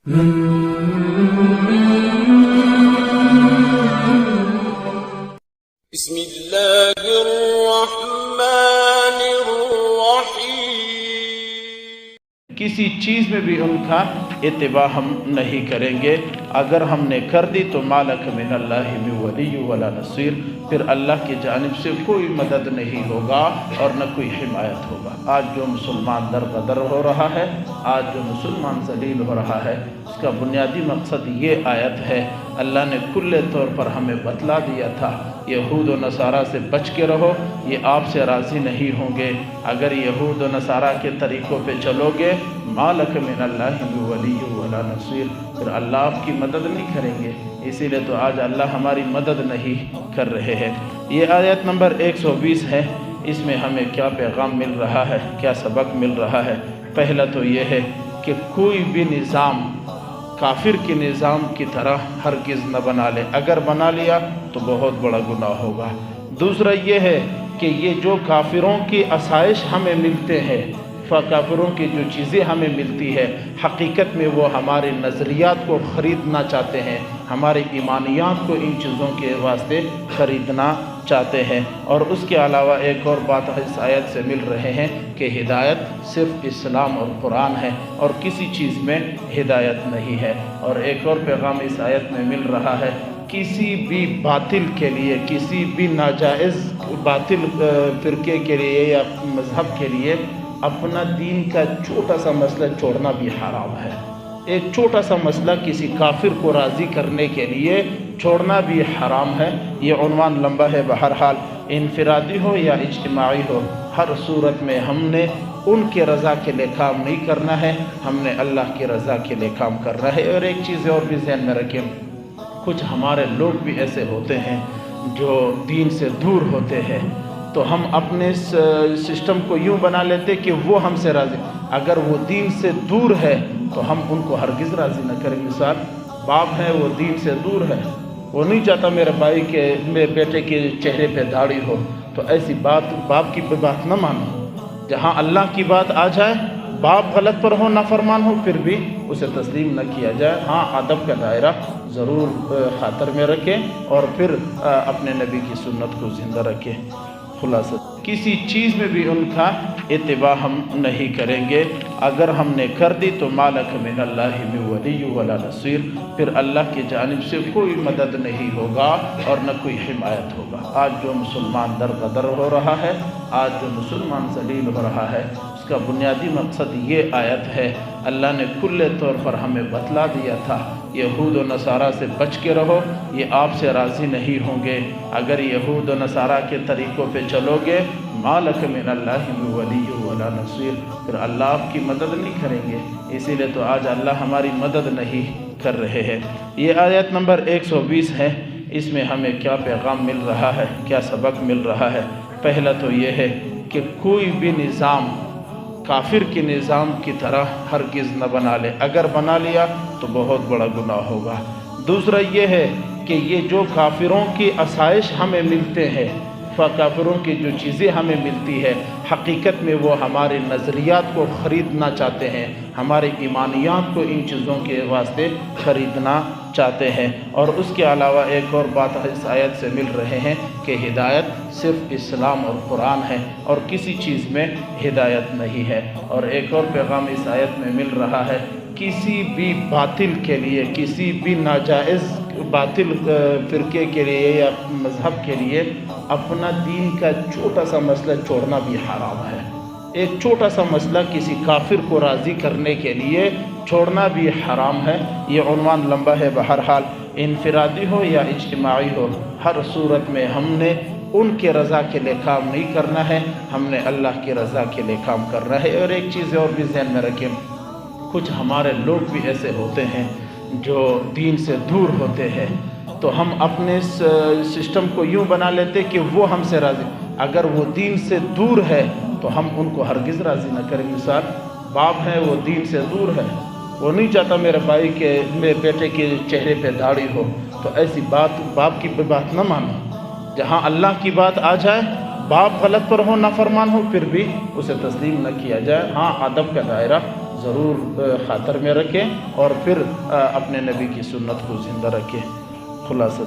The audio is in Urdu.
بسم اللہ الرحمن الرحیم۔ کسی چیز میں بھی ان کا اتباع ہم نہیں کریں گے، اگر ہم نے کر دی تو مالک من اللہ من ولی ولا نصیر، پھر اللہ کی جانب سے کوئی مدد نہیں ہوگا اور نہ کوئی حمایت ہوگا۔ آج جو مسلمان در بدر ہو رہا ہے، آج جو مسلمان ذلیل ہو رہا ہے، اس کا بنیادی مقصد یہ آیت ہے۔ اللہ نے کل طور پر ہمیں بتلا دیا تھا، یہود و نصارہ سے بچ کے رہو، یہ آپ سے راضی نہیں ہوں گے۔ اگر یہود و نصارہ کے طریقوں پہ چلو گے، مالک من اللہ من ولی ولا نصیر، پھر اللہ آپ کی مدد نہیں کریں گے۔ اسی لیے تو آج اللہ ہماری مدد نہیں کر رہے ہیں۔ یہ آیت نمبر 120 ہے، اس میں ہمیں کیا پیغام مل رہا ہے، کیا سبق مل رہا ہے؟ پہلا تو یہ ہے کہ کوئی بھی نظام کافر کے نظام کی طرح ہرگز نہ بنا لے، اگر بنا لیا تو بہت بڑا گناہ ہوگا۔ دوسرا یہ ہے کہ یہ جو کافروں کی آسائش ہمیں ملتے ہیں، کافروں کی جو چیزیں ہمیں ملتی ہے، حقیقت میں وہ ہمارے نظریات کو خریدنا چاہتے ہیں، ہمارے ایمانیات کو ان چیزوں کے واسطے خریدنا چاہتے ہیں۔ اور اس کے علاوہ ایک اور بات اس آیت سے مل رہے ہیں کہ ہدایت صرف اسلام اور قرآن ہے، اور کسی چیز میں ہدایت نہیں ہے۔ اور ایک اور پیغام اس آیت میں مل رہا ہے، کسی بھی باطل کے لیے، کسی بھی ناجائز باطل فرقے کے لیے یا مذہب کے لیے اپنا دین کا چھوٹا سا مسئلہ چھوڑنا بھی حرام ہے۔ ایک چھوٹا سا مسئلہ کسی کافر کو راضی کرنے کے لیے چھوڑنا بھی حرام ہے۔ یہ عنوان لمبا ہے، بہرحال انفرادی ہو یا اجتماعی ہو، ہر صورت میں ہم نے ان کے رضا کے لیے کام نہیں کرنا ہے، ہم نے اللہ کی رضا کے لیے کام کرنا ہے۔ اور ایک چیز اور بھی ذہن میں رکھیں، کچھ ہمارے لوگ بھی ایسے ہوتے ہیں جو دین سے دور ہوتے ہیں، تو ہم اپنے سسٹم کو یوں بنا لیتے کہ وہ ہم سے راضی، اگر وہ دین سے دور ہے تو ہم ان کو ہرگز راضی نہ کریں۔ مثال، باپ ہے، وہ دین سے دور ہے، وہ نہیں چاہتا میرے بھائی کے، میرے بیٹے کے چہرے پہ داڑھی ہو، تو ایسی بات باپ کی بات نہ مانو۔ جہاں اللہ کی بات آ جائے، باپ غلط پر ہو، نافرمان ہو، پھر بھی اسے تسلیم نہ کیا جائے۔ ہاں، ادب کا دائرہ ضرور خاطر میں رکھیں اور پھر اپنے نبی کی سنت کو زندہ رکھیں۔ خلاصہ، کسی چیز میں بھی ان کا اتباع ہم نہیں کریں گے، اگر ہم نے کر دی تو مالک من اللہ من ولی ولا نصیر، پھر اللہ کی جانب سے کوئی مدد نہیں ہوگا اور نہ کوئی حمایت ہوگا۔ آج جو مسلمان در بدر ہو رہا ہے، آج جو مسلمان ذلیل ہو رہا ہے، اس کا بنیادی مقصد یہ آیت ہے۔ اللہ نے کل طور پر ہمیں بتلا دیا تھا، یہود و نصارہ سے بچ کے رہو، یہ آپ سے راضی نہیں ہوں گے۔ اگر یہود و نصارہ کے طریقوں پہ چلو گے، مالک من اللہ من ولی ولا نصیر، پھر اللہ آپ کی مدد نہیں کریں گے۔ اسی لیے تو آج اللہ ہماری مدد نہیں کر رہے ہیں۔ یہ آیت نمبر 120 ہے، اس میں ہمیں کیا پیغام مل رہا ہے، کیا سبق مل رہا ہے؟ پہلا تو یہ ہے کہ کوئی بھی نظام کافر کے نظام کی طرح ہرگز نہ بنا لے، اگر بنا لیا تو بہت بڑا گناہ ہوگا۔ دوسرا یہ ہے کہ یہ جو کافروں کی آسائش ہمیں ملتے ہیں، کافروں کی جو چیزیں ہمیں ملتی ہے، حقیقت میں وہ ہمارے نظریات کو خریدنا چاہتے ہیں، ہمارے ایمانیات کو ان چیزوں کے واسطے خریدنا چاہتے ہیں۔ اور اس کے علاوہ ایک اور بات اس آیت سے مل رہے ہیں کہ ہدایت صرف اسلام اور قرآن ہے، اور کسی چیز میں ہدایت نہیں ہے۔ اور ایک اور پیغام اس آیت میں مل رہا ہے، کسی بھی باطل کے لیے، کسی بھی ناجائز باطل فرقے کے لیے یا مذہب کے لیے اپنا دین کا چھوٹا سا مسئلہ چھوڑنا بھی حرام ہے۔ ایک چھوٹا سا مسئلہ کسی کافر کو راضی کرنے کے لیے چھوڑنا بھی حرام ہے۔ یہ عنوان لمبا ہے، بہرحال انفرادی ہو یا اجتماعی ہو، ہر صورت میں ہم نے ان کے رضا کے لیے کام نہیں کرنا ہے، ہم نے اللہ کی رضا کے لیے کام کرنا ہے۔ اور ایک چیز اور بھی ذہن میں رکھیں، کچھ ہمارے لوگ بھی ایسے ہوتے ہیں جو دین سے دور ہوتے ہیں، تو ہم اپنے سسٹم کو یوں بنا لیتے کہ وہ ہم سے راضی، اگر وہ دین سے دور ہے تو ہم ان کو ہرگز راضی نہ کریں۔ مثال، باپ ہے، وہ دین سے دور ہے، وہ نہیں چاہتا میرے بھائی کے، میرے بیٹے کے چہرے پہ داڑھی ہو، تو ایسی بات باپ کی بات نہ مانو۔ جہاں اللہ کی بات آ جائے، باپ غلط پر ہو، نافرمان ہو، پھر بھی اسے تسلیم نہ کیا جائے۔ ہاں، ادب کا دائرہ ضرور خاطر میں رکھیں اور پھر اپنے نبی کی سنت کو زندہ رکھیں۔ خلاصہ